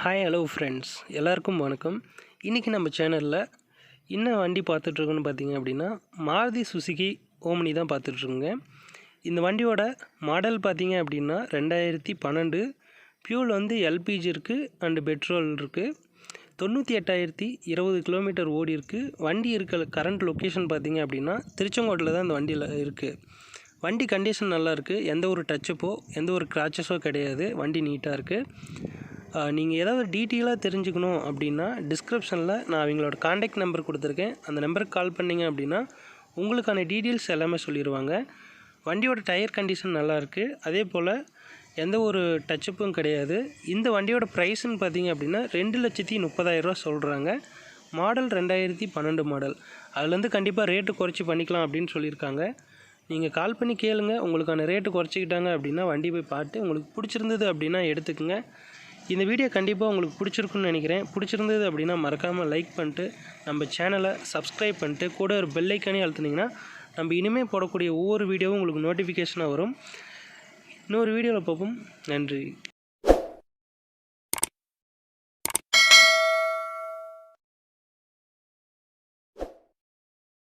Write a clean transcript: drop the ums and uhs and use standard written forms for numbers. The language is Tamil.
ஹாய் ஹலோ ஃப்ரெண்ட்ஸ், எல்லாருக்கும் வணக்கம். இன்றைக்கி நம்ம சேனலில் என்ன வண்டி பார்த்துட்ருக்கோன்னு பார்த்தீங்க அப்படின்னா, மாருதி சுசுகி ஓம்னி தான் பார்த்துட்ருக்குங்க. இந்த வண்டியோட மாடல் பார்த்தீங்க அப்படின்னா 2012. ஃபியூல் வந்து எல்பிஜி இருக்குது அண்டு பெட்ரோல் இருக்குது. 98,020 கிலோமீட்டர் ஓடி இருக்குது. வண்டி இருக்க கரண்ட் லொக்கேஷன் பார்த்தீங்க அப்படின்னா திருச்செங்கோட்டில் தான் இந்த வண்டியில் இருக்குது. வண்டி கண்டிஷன் நல்லாயிருக்கு. எந்த ஒரு டச்சப்போ எந்த ஒரு கிராச்சஸோ கிடையாது. வண்டி நீட்டாக இருக்குது. நீங்கள் ஏதாவது டீட்டெயிலாக தெரிஞ்சுக்கணும் அப்படின்னா டிஸ்கிரிப்ஷனில் நான் அவங்களோட காண்டாக்ட் நம்பர் கொடுத்துருக்கேன். அந்த நம்பருக்கு கால் பண்ணிங்க அப்படின்னா உங்களுக்கான டீட்டெயில்ஸ் எல்லாமே சொல்லிடுவாங்க. வண்டியோட டயர் கண்டிஷன் நல்லாயிருக்கு. அதே போல் எந்த ஒரு டச்சப்பும் கிடையாது. இந்த வண்டியோட ப்ரைஸ்ன்னு பார்த்தீங்க அப்படின்னா 2,30,000 சொல்கிறாங்க. Model 2012 model. அதுலேருந்து கண்டிப்பாக ரேட்டு குறைச்சி பண்ணிக்கலாம் அப்படின்னு சொல்லியிருக்காங்க. நீங்கள் கால் பண்ணி கேளுங்க. உங்களுக்கான ரேட்டு குறைச்சிக்கிட்டாங்க அப்படின்னா வண்டி போய் பார்த்து உங்களுக்கு பிடிச்சிருந்தது அப்படின்னா எடுத்துக்கோங்க. இந்த வீடியோ கண்டிப்பாக உங்களுக்கு பிடிச்சிருக்குன்னு நினைக்கிறேன். பிடிச்சிருந்தது அப்படின்னா மறக்காமல் லைக் பண்ணிட்டு நம்ம சேனலை சப்ஸ்கிரைப் பண்ணிட்டு கூட ஒரு பெல் ஐக்கானே அழுத்துனீங்கன்னா நம்ம இனிமேல் போடக்கூடிய ஒவ்வொரு வீடியோவும் உங்களுக்கு நோட்டிஃபிகேஷனாக வரும். இன்னொரு வீடியோவில் பார்ப்போம். நன்றி.